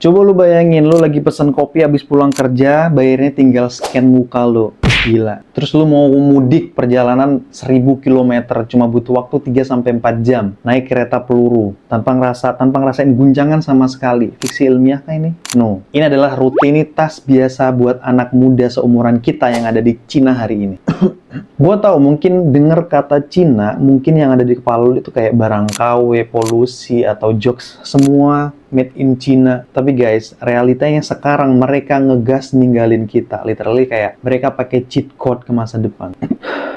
Coba lu bayangin, lu lagi pesen kopi habis pulang kerja, bayarnya tinggal scan muka lu. Gila. Terus lu mau mudik perjalanan 1000 km, cuma butuh waktu 3-4 jam. Naik kereta peluru, tanpa ngerasain guncangan sama sekali. Fiksi ilmiah kah ini? No. Ini adalah rutinitas biasa buat anak muda seumuran kita yang ada di Cina hari ini. Gua tahu mungkin denger kata Cina, mungkin yang ada di kepala lu itu kayak barang KW, polusi, atau jokes semua made in China. Tapi guys, realitanya sekarang mereka ngegas ninggalin kita. Literally kayak mereka pakai cheat code ke masa depan.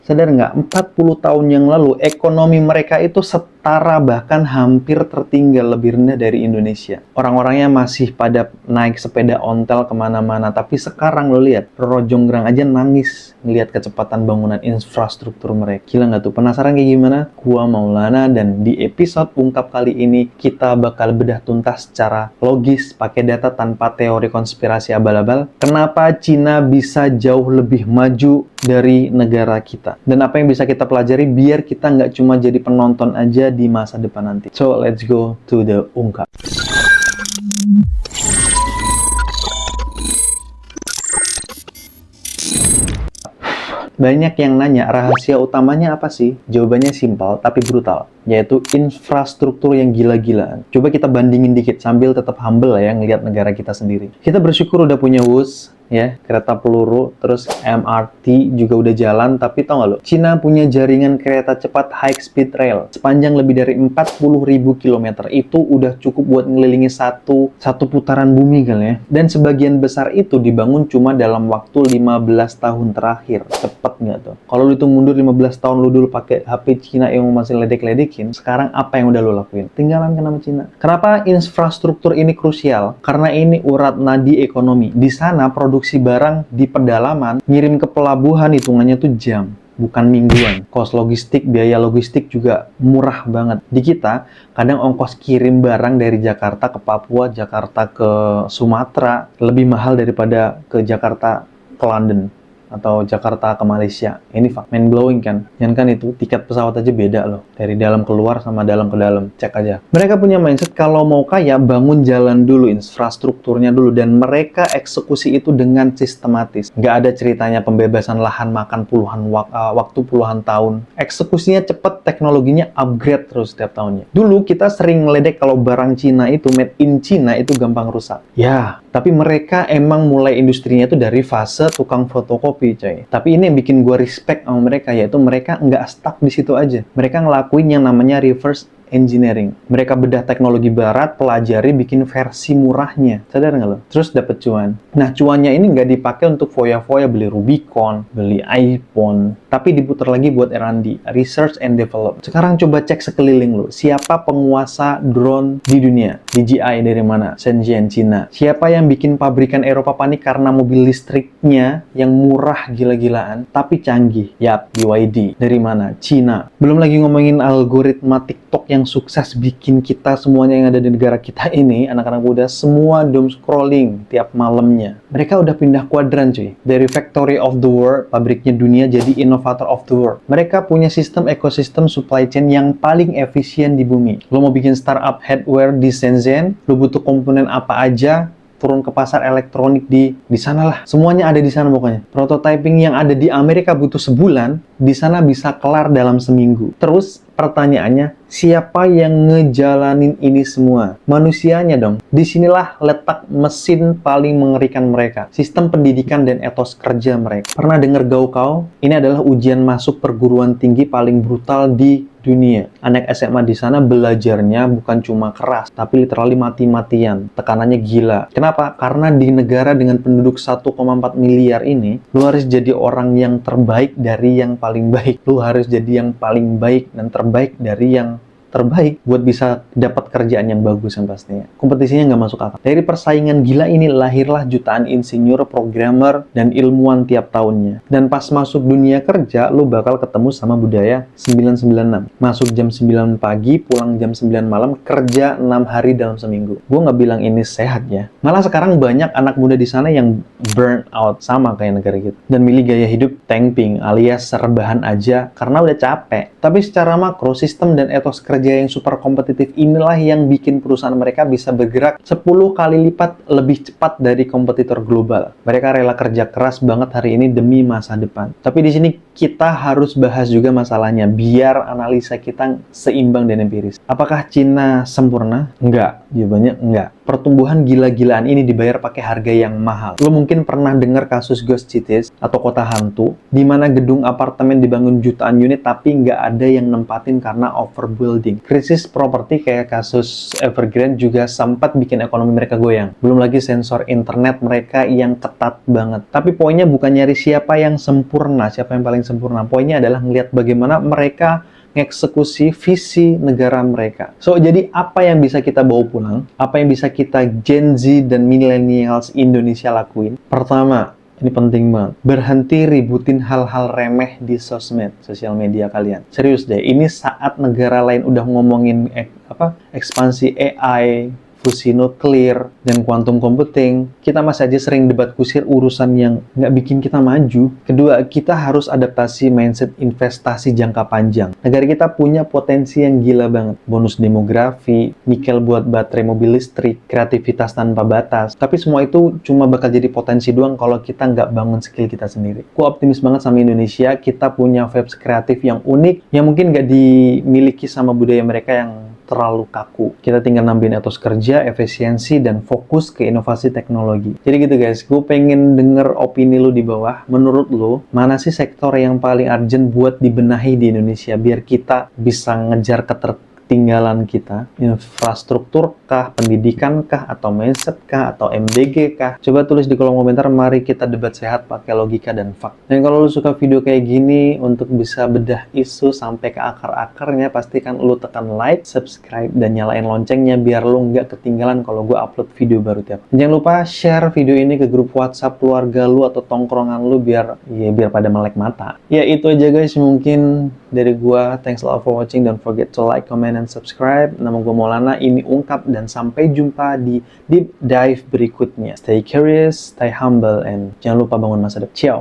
Sadar nggak? 40 tahun yang lalu, ekonomi mereka itu setara bahkan hampir tertinggal lebih rendah dari Indonesia. Orang-orangnya masih pada naik sepeda ontel kemana-mana. Tapi sekarang lo lihat, Roro Jonggrang aja nangis ngelihat kecepatan bangunan infrastruktur mereka. Gila nggak tuh? Penasaran kayak gimana? Gua Maulana, dan di episode ungkap kali ini, kita bakal bedah tuntas secara logis, pakai data tanpa teori konspirasi abal-abal. Kenapa Cina bisa jauh lebih maju dari negara kita? Dan apa yang bisa kita pelajari biar kita nggak cuma jadi penonton aja di masa depan nanti. So, let's go to the ungkap. Banyak yang nanya, rahasia utamanya apa sih? Jawabannya simpel tapi brutal, yaitu infrastruktur yang gila-gilaan. Coba kita bandingin dikit sambil tetap humble ya ngelihat negara kita sendiri. Kita bersyukur udah punya WUS, ya, kereta peluru, terus MRT juga udah jalan, tapi tau gak lo? Cina punya jaringan kereta cepat high speed rail sepanjang lebih dari 40.000 km. Itu udah cukup buat ngelilingi satu putaran bumi kali ya. Dan sebagian besar itu dibangun cuma dalam waktu 15 tahun terakhir. Cepet nggak tuh? Kalau lu hitung mundur 15 tahun lu dulu pakai HP Cina yang masih ledek-ledekin, sekarang apa yang udah lu lakuin? Tinggalan ke nama Cina. Kenapa infrastruktur ini krusial? Karena ini urat nadi ekonomi. Di sana produksi barang di pedalaman, ngirim ke pelabuhan hitungannya tuh jam, bukan mingguan. Kos logistik, biaya logistik juga murah banget. Di kita, kadang ongkos kirim barang dari Jakarta ke Papua, Jakarta ke Sumatera, lebih mahal daripada ke Jakarta ke London atau Jakarta ke Malaysia. Ini fact, mind blowing kan? Yang kan itu, tiket pesawat aja beda loh. Dari dalam keluar sama dalam ke dalam. Cek aja. Mereka punya mindset kalau mau kaya, bangun jalan dulu, infrastrukturnya dulu. Dan mereka eksekusi itu dengan sistematis. Nggak ada ceritanya pembebasan lahan makan waktu puluhan tahun. Eksekusinya cepet, teknologinya upgrade terus setiap tahunnya. Dulu kita sering ngeledek kalau barang Cina itu, made in China itu gampang rusak. Ya, tapi mereka emang mulai industrinya itu dari fase tukang fotokopi, coy. Tapi ini yang bikin gue respect sama mereka, yaitu mereka nggak stuck di situ aja. Mereka ngelakuin yang namanya reverse engineering. Mereka bedah teknologi barat, pelajari, bikin versi murahnya. Sadar nggak lo? Terus dapet cuan. Nah, cuannya ini nggak dipakai untuk foya-foya beli Rubicon, beli iPhone, tapi diputar lagi buat R&D, Research and Develop. Sekarang coba cek sekeliling lo. Siapa penguasa drone di dunia? DJI dari mana? Shenzhen, Cina. Siapa yang bikin pabrikan Eropa panik karena mobil listriknya yang murah gila-gilaan, tapi canggih? Yap, BYD. Dari mana? Cina. Belum lagi ngomongin algoritma TikTok yang sukses bikin kita semuanya yang ada di negara kita ini, anak-anak muda, semua doom scrolling tiap malamnya. Mereka udah pindah kuadran cuy. Dari factory of the world, pabriknya dunia, jadi innovator of the world. Mereka punya sistem ekosistem supply chain yang paling efisien di bumi. Lo mau bikin startup hardware di Shenzhen, lo butuh komponen apa aja, turun ke pasar elektronik di sana lah. Semuanya ada di sana pokoknya. Prototyping yang ada di Amerika butuh sebulan, di sana bisa kelar dalam seminggu. Terus pertanyaannya, siapa yang ngejalanin ini semua? Manusianya dong. Disinilah letak mesin paling mengerikan mereka. Sistem pendidikan dan etos kerja mereka. Pernah dengar Gaokao? Ini adalah ujian masuk perguruan tinggi paling brutal di dunia. Anak SMA di sana belajarnya bukan cuma keras, tapi literally mati-matian. Tekanannya gila. Kenapa? Karena di negara dengan penduduk 1,4 miliar ini, lu harus jadi orang yang terbaik dari yang paling baik. Lu harus jadi yang paling baik dan terbaik dari yang terbaik buat bisa dapat kerjaan yang bagus yang pastinya. Kompetisinya nggak masuk akal. Dari persaingan gila ini lahirlah jutaan insinyur, programmer, dan ilmuwan tiap tahunnya. Dan pas masuk dunia kerja, lo bakal ketemu sama budaya 996. Masuk jam 9 pagi, pulang jam 9 malam, kerja 6 hari dalam seminggu. Gue nggak bilang ini sehat ya. Malah sekarang banyak anak muda di sana yang burn out sama kayak negara kita. Dan milih gaya hidup tanking alias serbahan aja karena udah capek. Tapi secara makro, sistem dan etos kerja kerja yang super kompetitif inilah yang bikin perusahaan mereka bisa bergerak 10 kali lipat lebih cepat dari kompetitor global. Mereka rela kerja keras banget hari ini demi masa depan. Tapi di sini kita harus bahas juga masalahnya, biar analisa kita seimbang dan empiris. Apakah Cina sempurna? Enggak. Jawabannya enggak. Pertumbuhan gila-gilaan ini dibayar pakai harga yang mahal. Lo mungkin pernah dengar kasus Ghost Cities atau kota hantu, di mana gedung apartemen dibangun jutaan unit tapi nggak ada yang nempatin karena overbuilding. Krisis properti kayak kasus Evergrande juga sempat bikin ekonomi mereka goyang. Belum lagi sensor internet mereka yang ketat banget. Tapi poinnya bukan nyari siapa yang sempurna, siapa yang paling sempurna. Poinnya adalah ngelihat bagaimana mereka eksekusi visi negara mereka. So, jadi apa yang bisa kita bawa pulang? Apa yang bisa kita Gen Z dan Millennials Indonesia lakuin? Pertama, ini penting banget. Berhenti ributin hal-hal remeh di sosmed, sosial media kalian. Serius deh, ini saat negara lain udah ngomongin ekspansi AI, fusi nuklir, dan quantum computing, kita masih aja sering debat kusir urusan yang nggak bikin kita maju. Kedua, kita harus adaptasi mindset investasi jangka panjang. Negara kita punya potensi yang gila banget. Bonus demografi, nikel buat baterai mobil listrik, kreativitas tanpa batas. Tapi semua itu cuma bakal jadi potensi doang kalau kita nggak bangun skill kita sendiri. Aku optimis banget sama Indonesia, kita punya vibes kreatif yang unik, yang mungkin nggak dimiliki sama budaya mereka yang terlalu kaku. Kita tinggal nambahin etos kerja, efisiensi, dan fokus ke inovasi teknologi. Jadi gitu guys, gue pengen denger opini lu di bawah. Menurut lu, mana sih sektor yang paling urgent buat dibenahi di Indonesia biar kita bisa ngejar ketertinggalan kita? Infrastruktur kah, pendidikan kah, atau mindset kah, atau MBG kah? Coba tulis di kolom komentar, mari kita debat sehat pakai logika dan fakta. Dan kalau lu suka video kayak gini, untuk bisa bedah isu sampai ke akar-akarnya, pastikan lu tekan like, subscribe, dan nyalain loncengnya biar lu nggak ketinggalan kalau gue upload video baru tiap. Dan jangan lupa share video ini ke grup WhatsApp keluarga lu atau tongkrongan lu biar pada melek mata. Ya itu aja guys, mungkin dari gua. Thanks a lot for watching. Don't forget to like, comment, and subscribe. Nama gua Maulana, ini Ungkap, dan sampai jumpa di deep dive berikutnya. Stay curious, stay humble, and jangan lupa bangun masa depan. Ciao!